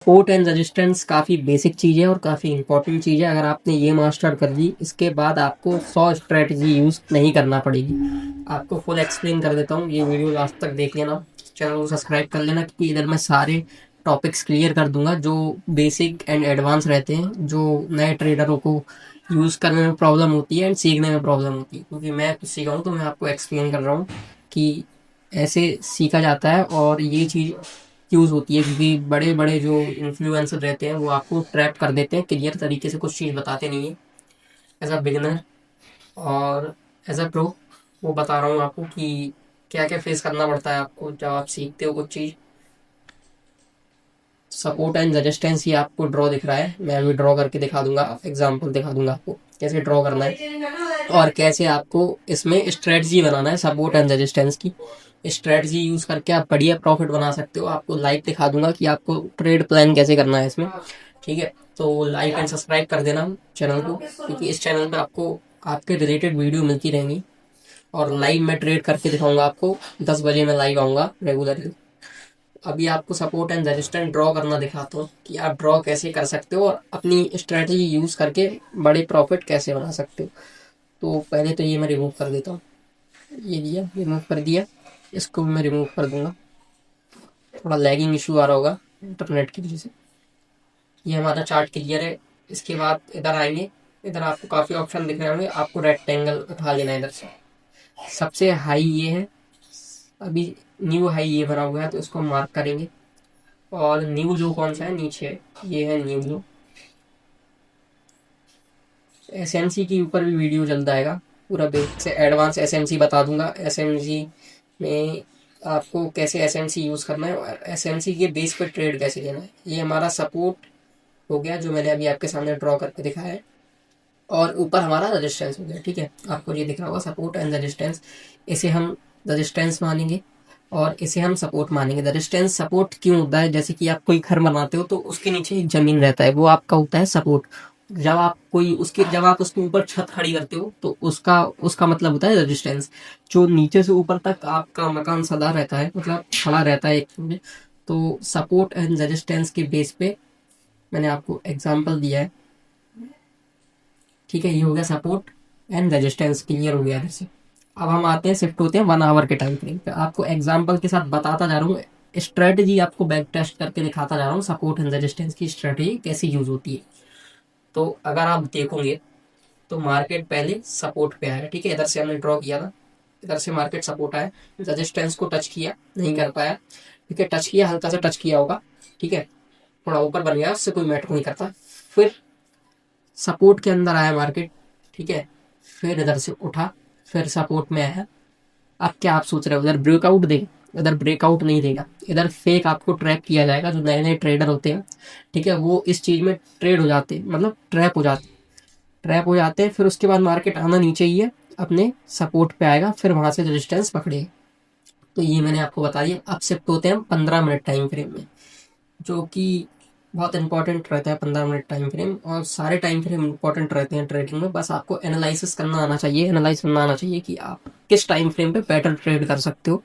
Support and resistance काफ़ी basic चीज़ है और काफ़ी इंपॉर्टेंट चीज़ है। अगर आपने ये मास्टर कर ली, इसके बाद आपको 100 स्ट्रेटजी यूज़ नहीं करना पड़ेगी। आपको फुल एक्सप्लेन कर देता हूँ, ये वीडियो लास्ट तक देख लेना, चैनल को सब्सक्राइब कर लेना, क्योंकि इधर मैं सारे टॉपिक्स क्लियर कर दूंगा जो बेसिक एंड एडवांस रहते हैं, जो नए ट्रेडरों को यूज़ करने में प्रॉब्लम होती है एंड सीखने में प्रॉब्लम होती है। क्योंकि मैं कुछ सीखा हूँ तो मैं आपको एक्सप्लेन कर रहा हूँ कि ऐसे सीखा जाता है और ये चीज़ यूज़ होती है। क्योंकि बड़े बड़े जो इन्फ्लुएंसर रहते हैं वो आपको ट्रैप कर देते हैं, क्लियर तरीके से कुछ चीज़ बताते नहीं है। एज अ बिगिनर और एज अ प्रो वो बता रहा हूँ आपको कि क्या क्या फेस करना पड़ता है आपको जब आप सीखते हो कुछ चीज़। सपोर्ट एंड रेजिस्टेंस ही आपको ड्रॉ दिख रहा है, मैं अभी ड्रॉ करके दिखा दूंगा, एग्जांपल दिखा दूंगा आपको कैसे ड्रॉ करना है और कैसे आपको इसमें स्ट्रेटजी बनाना है सपोर्ट एंड रेजिस्टेंस की। स्ट्रेटजी यूज करके आप बढ़िया प्रॉफिट बना सकते हो। आपको लाइव दिखा दूंगा कि आपको ट्रेड प्लान कैसे करना है इसमें। ठीक है, तो लाइक एंड सब्सक्राइब कर देना चैनल को, क्योंकि इस चैनल पे आपको आपके रिलेटेड वीडियो मिलती रहेंगी और लाइव मैं ट्रेड करके दिखाऊंगा आपको। 10 बजे मैं लाइव आऊँगा रेगुलरली। अभी आपको सपोर्ट एंड रेजिस्टेंस ड्रॉ करना दिखाता हूँ कि आप ड्रॉ कैसे कर सकते हो और अपनी स्ट्रेटजी यूज़ करके बड़े प्रॉफिट कैसे बना सकते हो। तो पहले तो ये मैं रिमूव कर देता हूँ, ये दिया, रिमूव कर दिया, इसको भी मैं रिमूव कर दूंगा। थोड़ा लैगिंग इशू आ रहा होगा इंटरनेट की वजह से। ये हमारा चार्ट क्लियर है। इसके बाद इधर आएंगे, इधर आपको काफ़ी ऑप्शन दिख रहे होंगे, आपको रेक्टेंगल उठा लेना है इधर से। सबसे हाई ये है, अभी न्यू हाई ये बना हुआ है तो इसको मार्क करेंगे। और न्यू जो कौन सा है नीचे, ये है न्यू जो एसएमसी के ऊपर भी वीडियो चल जाएगा, पूरा बेसिक से एडवांस एसएमसी बता दूंगा। एसएमसी में आपको कैसे एसएमसी यूज़ करना है और एसएमसी के बेस पर ट्रेड कैसे लेना है। ये हमारा सपोर्ट हो गया जो मैंने अभी आपके सामने ड्रॉ करके दिखाया है, और ऊपर हमारा रजिस्टेंस हो गया। ठीक है, आपको ये दिख रहा होगा सपोर्ट एंड रजिस्टेंस। इसे हम रजिस्टेंस मानेंगे और इसे हम सपोर्ट मानेंगे। रजिस्टेंस सपोर्ट क्यों होता है, जैसे कि आप कोई घर बनाते हो तो उसके नीचे एक जमीन रहता है, वो आपका होता है सपोर्ट। जब आप उसके ऊपर छत खड़ी करते हो तो उसका उसका मतलब होता है रेजिस्टेंस। जो नीचे से ऊपर तक आपका मकान सदा रहता है, मतलब खड़ा रहता है एक में। तो सपोर्ट एंड रेजिस्टेंस के बेस पे मैंने आपको एग्जांपल दिया है। ठीक है, ये हो गया सपोर्ट एंड रेजिस्टेंस, क्लियर हो गया इधर से। अब हम आते हैं, शिफ्ट होते हैं 1 आवर के टाइम फ्रेम पे। आपको एग्जांपल के साथ बताता जा रहा हूँ, स्ट्रेटजी आपको बैक टेस्ट करके दिखाता जा रहा हूँ, सपोर्ट एंड रेजिस्टेंस की स्ट्रेटजी कैसे यूज होती है। तो अगर आप देखोगे तो मार्केट पहले सपोर्ट पे आया। ठीक है, इधर से हमने ड्रॉ किया था, इधर से मार्केट सपोर्ट आया, रेजिस्टेंस को टच किया, नहीं कर पाया। ठीक है, टच किया, हल्का सा टच किया होगा। ठीक है, थोड़ा ऊपर बन गया, उससे कोई मैटर नहीं करता। फिर सपोर्ट के अंदर आया मार्केट। ठीक है, फिर इधर से उठा, फिर सपोर्ट में आया। अब क्या आप सोच रहे हो इधर ब्रेकआउट देगा? इधर ब्रेकआउट नहीं देगा, इधर फेक आपको ट्रैप किया जाएगा। जो नए नए ट्रेडर होते हैं, ठीक है, वो इस चीज में ट्रेड हो जाते हैं, मतलब ट्रैप हो जाते हैं। फिर उसके बाद मार्केट आना नीचे ही है, अपने सपोर्ट पे आएगा, फिर वहां से रेजिस्टेंस पकड़ेगा। तो ये मैंने आपको बता दिया। अब शिफ्ट होते हैं हम 15 मिनट टाइम फ्रेम में, जो कि बहुत इंपॉर्टेंट रहता है 15 मिनट टाइम फ्रेम। और सारे टाइम फ्रेम इंपॉर्टेंट रहते हैं ट्रेडिंग में, बस आपको एनालिसिस करना आना चाहिए, एनालाइज करना आना चाहिए कि आप किस टाइम फ्रेम पे बेटर ट्रेड कर सकते हो।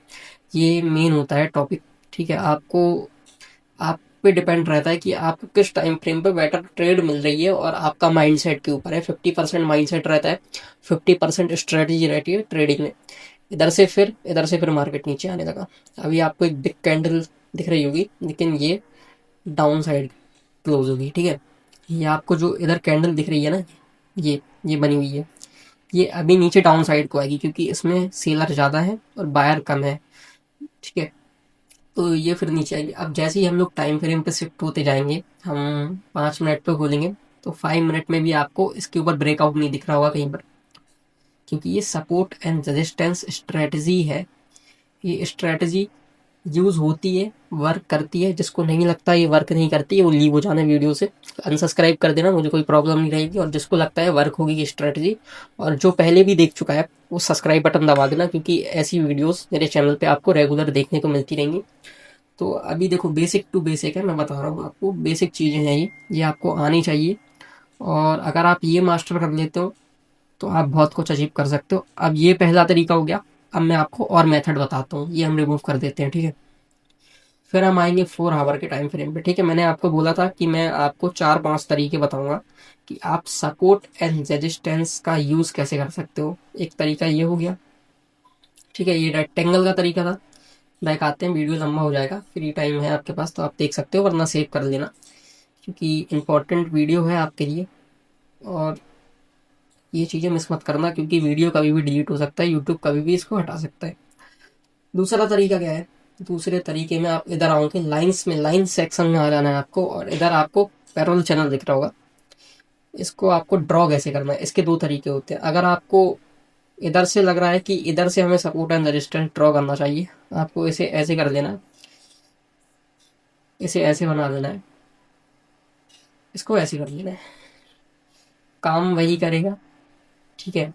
ये मेन होता है टॉपिक। ठीक है, आप पे डिपेंड रहता है कि आपको किस टाइम फ्रेम पे बेटर ट्रेड मिल रही है, और आपका माइंडसेट के ऊपर है। 50% माइंडसेट रहता है, 50% स्ट्रेटजी रहती है ट्रेडिंग में। इधर से फिर मार्केट नीचे आने लगा। अभी आपको एक बिग कैंडल दिख रही होगी, लेकिन ये डाउन साइड क्लोज होगी। ठीक है, ये आपको जो इधर कैंडल दिख रही है ना, ये बनी हुई है, ये अभी नीचे डाउन साइड को आएगी, क्योंकि इसमें सेलर ज़्यादा है और बायर कम है। ठीक है, तो ये फिर नीचे आएगी। अब जैसे ही हम लोग टाइम फ्रेम पे शिफ्ट होते जाएंगे, हम 5 मिनट पे खोलेंगे तो 5 मिनट में भी आपको इसके ऊपर ब्रेकआउट नहीं दिख रहा होगा कहीं पर, क्योंकि ये सपोर्ट एंड रेजिस्टेंस स्ट्रेटजी है। ये स्ट्रेटजी यूज होती है, वर्क करती है। जिसको नहीं लगता ये वर्क नहीं करती है, वो लीव हो जाना वीडियो से, अनसब्सक्राइब कर देना, मुझे कोई प्रॉब्लम नहीं रहेगी। और जिसको लगता है वर्क होगी ये स्ट्रेटजी, और जो पहले भी देख चुका है, वो सब्सक्राइब बटन दबा देना, क्योंकि ऐसी वीडियोस मेरे चैनल पे आपको रेगुलर देखने को मिलती रहेंगी। तो अभी देखो, बेसिक टू बेसिक है, मैं बता रहा हूँ आपको, बेसिक चीज़ें हैं ये आपको आनी चाहिए। और अगर आप ये मास्टर कर लेते हो तो आप बहुत कुछ अचीव कर सकते हो। अब ये पहला तरीका हो गया। अब मैं आपको और मेथड बताता हूँ, ये हम रिमूव कर देते हैं। ठीक है, फिर हम आएंगे 4 आवर के टाइम फ्रेम पे। ठीक है, मैंने आपको बोला था कि मैं आपको 4-5 तरीके बताऊंगा कि आप सपोर्ट एंड रेजिस्टेंस का यूज़ कैसे कर सकते हो। एक तरीका ये हो गया। ठीक है, ये रेक्टेंगल का तरीका था। बैक आते हैं, वीडियो लंबा हो जाएगा, फ्री टाइम है आपके पास तो आप देख सकते हो, वरना सेव कर लेना क्योंकि इंपॉर्टेंट वीडियो है आपके लिए। और ये चीज़ें मिस मत करना क्योंकि वीडियो कभी भी डिलीट हो सकता है, यूट्यूब कभी भी इसको हटा सकता है। दूसरा तरीका क्या है? दूसरे तरीके में आप इधर आओगे, लाइंस में, लाइन सेक्शन में आ जाना है आपको, और इधर आपको पैरेलल चैनल दिख रहा होगा। इसको आपको ड्रॉ कैसे करना है, इसके दो तरीके होते हैं। अगर आपको इधर से लग रहा है कि इधर से हमें सपोर्ट एंड रेजिस्टेंस ड्रॉ करना चाहिए, आपको इसे ऐसे कर लेना है, इसे ऐसे बना देना है, इसको ऐसे कर लेना है, काम वही करेगा। ठीक है,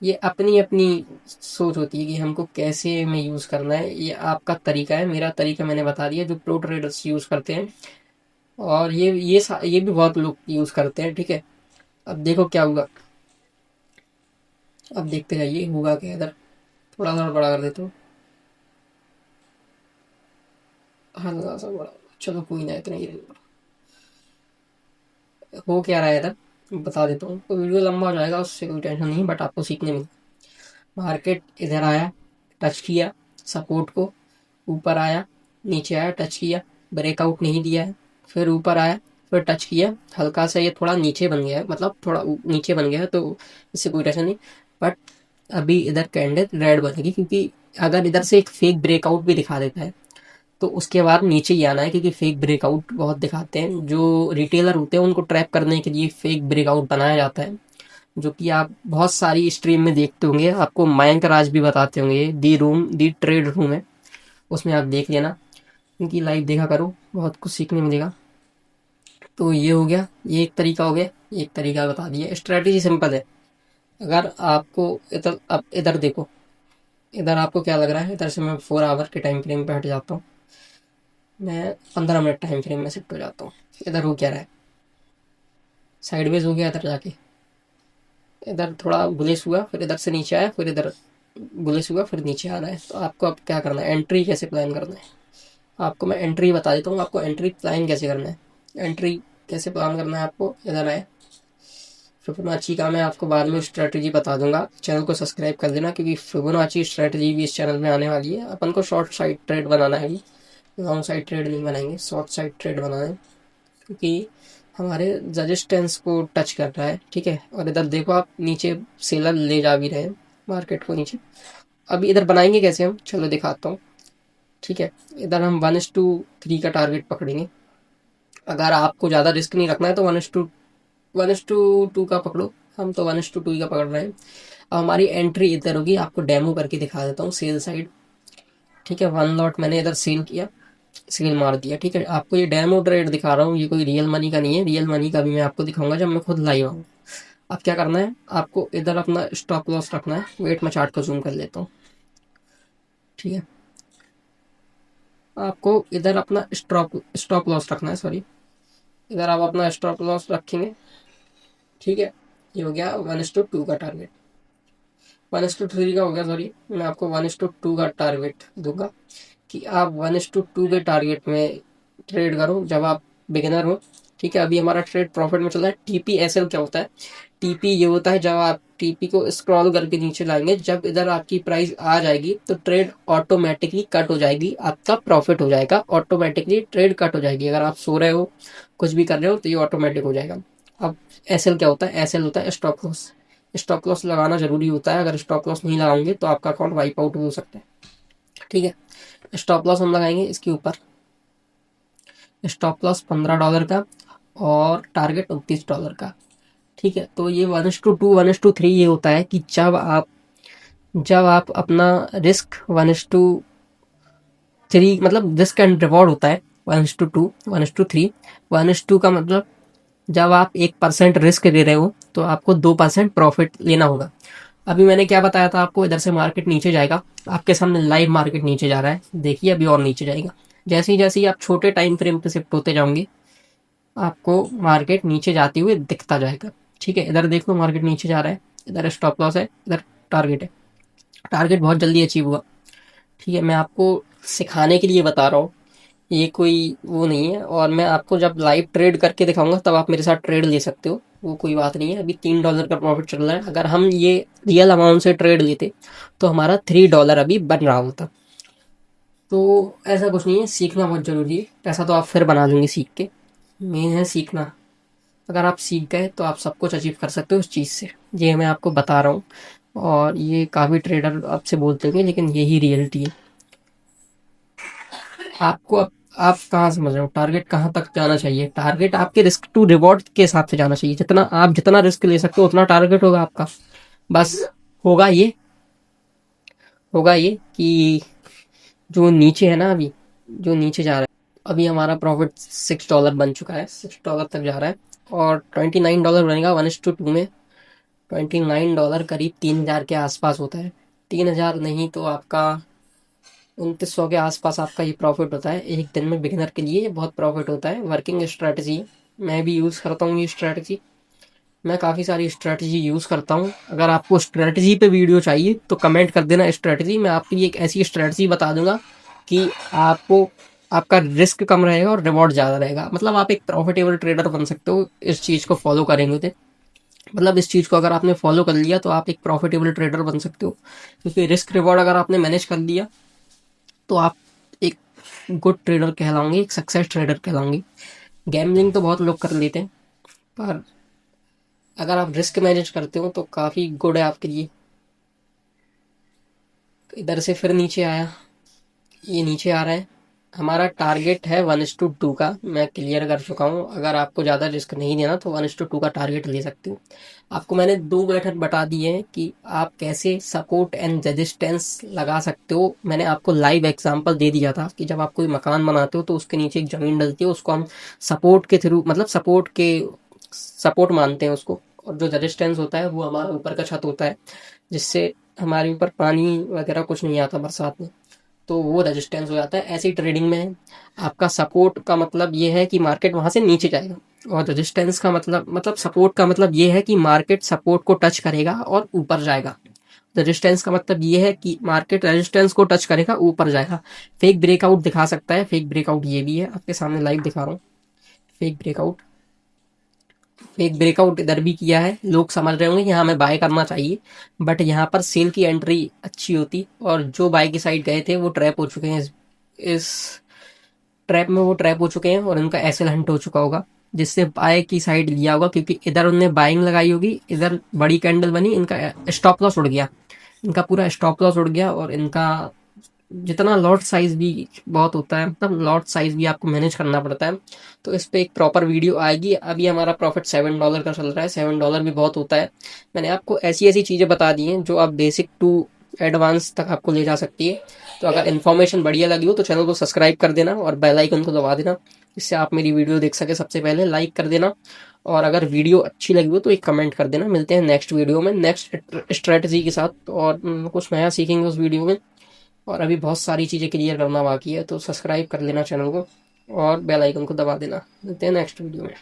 ये अपनी अपनी सोच होती है कि हमको कैसे में यूज़ करना है, ये आपका तरीका है। मेरा तरीका मैंने बता दिया जो प्रो ट्रेडर्स यूज़ करते हैं, और ये भी बहुत लोग यूज़ करते हैं। ठीक है, अब देखो क्या होगा, अब देखते जाइए होगा क्या। इधर थोड़ा सा बड़ा कर देता हूँ, हल्का सा बड़ा, चलो कोई ना, इतना ही रहेगा। हो क्या रहा है इधर बता देता हूँ, तो वीडियो लंबा हो जाएगा, उससे कोई टेंशन नहीं, बट आपको सीखने में। मार्केट इधर आया, टच किया सपोर्ट को, ऊपर आया, नीचे आया, टच किया, ब्रेकआउट नहीं दिया है, फिर ऊपर आया, फिर टच किया, हल्का सा ये थोड़ा नीचे बन गया है, मतलब थोड़ा नीचे बन गया है, तो इससे कोई टेंशन नहीं। बट अभी इधर कैंडल रेड बनेगी, क्योंकि अगर इधर से एक फेक ब्रेकआउट भी दिखा देता है तो उसके बाद नीचे ही आना है, क्योंकि फेक ब्रेकआउट बहुत दिखाते हैं। जो रिटेलर होते हैं उनको ट्रैप करने के लिए फेक ब्रेकआउट बनाया जाता है, जो कि आप बहुत सारी स्ट्रीम में देखते होंगे। आपको मयंक राज भी बताते होंगे, दी ट्रेड रूम है, उसमें आप देख लेना, उनकी लाइव देखा करो, बहुत कुछ सीखने मिलेगा। तो ये हो गया, ये एक तरीका हो गया, एक तरीका बता दिया। स्ट्रेटेजी सिंपल है। अगर आपको इधर, अब इधर देखो, इधर आपको क्या लग रहा है, इधर से मैं 4 आवर के टाइम फ्रेम पे हट जाता हूँ, मैं 15 मिनट टाइम फ्रेम में शिफ्ट हो जाता हूँ। इधर हो क्या रहा है, साइडवेज हो गया इधर जाके, इधर थोड़ा बुलिश हुआ, फिर इधर से नीचे आया, फिर इधर बुलिश हुआ, फिर नीचे आना है। तो आपको अब क्या करना है, एंट्री कैसे प्लान करना है, आपको मैं एंट्री बता देता हूँ, आपको एंट्री प्लान कैसे करना है। एंट्री कैसे प्लान करना है, आपको इधर आए, फिबोनाची का मैं आपको बाद में स्ट्रेटजी बता दूंगा। चैनल को सब्सक्राइब कर देना, क्योंकि फिबोनाची स्ट्रेटजी भी इस चैनल में आने वाली है। अपन को शॉर्ट साइड ट्रेड बनाना है, लॉन्ग साइड ट्रेड नहीं बनाएंगे, शॉर्ट साइड ट्रेड बनाना है, क्योंकि हमारे रेजिस्टेंस को टच कर रहा है। ठीक है, और इधर देखो आप, नीचे सेलर ले जा भी रहे हैं मार्केट को नीचे। अभी इधर बनाएंगे कैसे हम, चलो दिखाता हूँ। ठीक है, इधर हम 1:3 का टारगेट पकड़ेंगे। अगर आपको ज़्यादा रिस्क नहीं रखना है तो 1:2 का पकड़ो, हम तो 1:2 का पकड़ रहे हैं। अब हमारी एंट्री इधर होगी, आपको डेमो करके दिखा देता हूँ, सेल साइड। ठीक है, 1 लॉट मैंने इधर सेल किया, सेल मार दिया। ठीक है, आपको ये डेमो ट्रेड दिखा रहा हूँ, ये कोई रियल मनी का नहीं है, रियल मनी का भी मैं आपको दिखाऊंगा जब मैं खुद लाइव आऊँ। अब क्या करना है, आपको इधर अपना स्टॉप लॉस रखना है। वेट, मैं चार्ट को जूम कर लेता हूँ। ठीक है, आपको इधर अपना स्टॉप लॉस रखना है, सॉरी, इधर आप अपना स्टॉप लॉस रखेंगे। ठीक है, ये हो गया 1:2 का टारगेट, 1:3 का हो गया, सॉरी, मैं आपको 1:2 का टारगेट दूंगा कि आप 1:2 के टारगेट में ट्रेड करो जब आप बिगिनर हो। ठीक है, अभी हमारा ट्रेड प्रॉफिट में चल रहा है। TPSL क्या होता है, टीपी ये होता है जब आप टीपी को स्क्रॉल करके नीचे लाएंगे, जब इधर आपकी प्राइस आ जाएगी तो ट्रेड ऑटोमेटिकली कट हो जाएगी, आपका प्रॉफिट हो जाएगा, ऑटोमेटिकली ट्रेड कट हो जाएगी। अगर आप सो रहे हो, कुछ भी कर रहे हो, तो ये ऑटोमेटिक हो जाएगा। अब एसएल क्या होता है, एसएल होता है स्टॉप लॉस। स्टॉप लॉस लगाना जरूरी होता है, अगर स्टॉप लॉस नहीं लगाओगे तो आपका अकाउंट वाइप आउट हो सकता है। ठीक है, स्टॉप लॉस हम लगाएंगे इसके ऊपर, स्टॉप लॉस $15 का और टारगेट $29 का। ठीक है, तो ये 1:2 1:3 ये होता है कि जब आप अपना रिस्क 1:3, मतलब रिस्क एंड रिवॉर्ड होता है 1:2 1:3। 1:2 का मतलब जब आप 1% रिस्क ले रहे हो तो आपको 2% प्रॉफिट लेना होगा। अभी मैंने क्या बताया था आपको, इधर से मार्केट नीचे जाएगा, आपके सामने लाइव मार्केट नीचे जा रहा है, देखिए अभी और नीचे जाएगा। जैसे ही आप छोटे टाइम फ्रेम पे शिफ्ट होते जाओगे, आपको मार्केट नीचे जाते हुए दिखता जाएगा। ठीक है, इधर देख लो मार्केट नीचे जा रहा है, इधर स्टॉप लॉस है, इधर टारगेट है, टारगेट बहुत जल्दी अचीव हुआ। ठीक है, मैं आपको सिखाने के लिए बता रहा हूँ, ये कोई वो नहीं है। और मैं आपको जब लाइव ट्रेड करके दिखाऊंगा तब आप मेरे साथ ट्रेड ले सकते हो, वो कोई बात नहीं है। अभी $3 का प्रॉफिट चल रहा है। अगर हम ये रियल अमाउंट से ट्रेड लेते तो हमारा $3 अभी बन रहा होता। तो ऐसा कुछ नहीं है, सीखना बहुत ज़रूरी है। पैसा तो आप फिर बना लेंगे सीख के, मेन है सीखना। अगर आप सीख गए तो आप सब कुछ अचीव कर सकते हो उस चीज़ से, ये मैं आपको बता रहा हूँ। और ये काफ़ी ट्रेडर आपसे बोलते होंगे, लेकिन यही रियलिटी है। आपको आप कहाँ समझ रहे हो, टारगेट कहाँ तक जाना चाहिए? टारगेट आपके रिस्क टू रिवॉर्ड के हिसाब से जाना चाहिए। जितना रिस्क ले सकते हो उतना टारगेट होगा आपका। बस होगा ये होगा ये कि जो नीचे है ना, अभी जो नीचे जा रहा है, अभी हमारा प्रॉफिट $6 बन चुका है, $6 तक जा रहा है। और $29 बनेगा 1:2 में। $29 करीब 3,000 के आसपास होता है। 3,000 नहीं तो आपका 2,900 के आसपास आपका ये प्रॉफिट होता है एक दिन में। बिगिनर के लिए ये बहुत प्रॉफिट होता है। वर्किंग स्ट्रैटेजी है, मैं भी यूज़ करता हूँ ये स्ट्रैटेजी। मैं काफ़ी सारी स्ट्रैटेजी यूज़ करता हूँ। अगर आपको स्ट्रैटेजी पे वीडियो चाहिए तो कमेंट कर देना स्ट्रैटेजी, मैं आपके लिए एक ऐसी स्ट्रैटेजी बता दूंगा कि आपको आपका रिस्क कम रहेगा और रिवॉर्ड ज़्यादा रहेगा। मतलब आप एक प्रॉफिटेबल ट्रेडर बन सकते हो इस चीज़ को फॉलो करेंगे तो। मतलब इस चीज़ को अगर आपने फॉलो कर लिया तो आप एक प्रॉफिटेबल ट्रेडर बन सकते हो, क्योंकि रिस्क रिवॉर्ड अगर आपने मैनेज कर लिया तो आप एक गुड ट्रेडर कहलाओगे, एक सक्सेस ट्रेडर कहलाओगे। गैम्बलिंग तो बहुत लोग कर लेते हैं, पर अगर आप रिस्क मैनेज करते हो तो काफ़ी गुड है आपके लिए। इधर से फिर नीचे आया, ये नीचे आ रहा है। हमारा टारगेट है 1:2 का, मैं क्लियर कर चुका हूँ। अगर आपको ज़्यादा रिस्क नहीं देना तो 1:2 का टारगेट ले सकते हो। आपको मैंने 2 मेथड बता दिए हैं कि आप कैसे सपोर्ट एंड रेजिस्टेंस लगा सकते हो। मैंने आपको लाइव एग्जांपल दे दिया था कि जब आप कोई मकान बनाते हो तो उसके नीचे एक ज़मीन डलती है, उसको हम सपोर्ट के थ्रू, मतलब सपोर्ट मानते हैं उसको। और जो रेजिस्टेंस होता है वो हमारा ऊपर का छत होता है, जिससे हमारे ऊपर पानी वगैरह कुछ नहीं आता बरसात में, तो वो रेजिस्टेंस हो जाता है। ऐसी ट्रेडिंग में आपका सपोर्ट का मतलब ये है कि मार्केट वहां से नीचे जाएगा, और रेजिस्टेंस का मतलब सपोर्ट का मतलब ये है कि मार्केट सपोर्ट को टच करेगा और ऊपर जाएगा। रेजिस्टेंस का मतलब ये है कि मार्केट रेजिस्टेंस को टच करेगा, ऊपर जाएगा। फेक ब्रेकआउट दिखा सकता है, फेक ब्रेकआउट ये भी है, आपके सामने लाइव दिखा रहा हूँ। फेक ब्रेकआउट फेक ब्रेकआउट इधर भी किया है। लोग समझ रहे होंगे कि हाँ हमें बाय करना चाहिए, बट यहाँ पर सेल की एंट्री अच्छी होती, और जो बाय की साइड गए थे वो ट्रैप हो चुके हैं। इस ट्रैप में वो ट्रैप हो चुके हैं और इनका एसएल हंट हो चुका होगा, जिससे बाय की साइड लिया होगा, क्योंकि इधर उनने बाइंग लगाई होगी, इधर बड़ी कैंडल बनी, इनका स्टॉप लॉस उड़ गया। इनका पूरा स्टॉप लॉस उड़ गया, और इनका जितना लॉट साइज भी बहुत होता है, मतलब लॉट साइज भी आपको मैनेज करना पड़ता है। तो इस पे एक प्रॉपर वीडियो आएगी। अभी हमारा प्रॉफिट $7 का चल रहा है। $7 भी बहुत होता है। मैंने आपको ऐसी ऐसी चीज़ें बता दी हैं जो आप बेसिक टू एडवांस तक आपको ले जा सकती है। तो अगर इन्फॉर्मेशन बढ़िया लगी हो तो चैनल को सब्सक्राइब कर देना और बेल आइकन को दबा देना, जिससे आप मेरी वीडियो देख सके सबसे पहले। लाइक कर देना, और अगर वीडियो अच्छी लगी हो तो एक कमेंट कर देना। मिलते हैं नेक्स्ट वीडियो में नेक्स्ट स्ट्रेटजी के साथ, और कुछ नया सीखेंगे उस वीडियो में। और अभी बहुत सारी चीज़ें क्लियर करना बाकी है, तो सब्सक्राइब कर लेना चैनल को और बेल आइकन को दबा देना। मिलते हैं नेक्स्ट वीडियो में।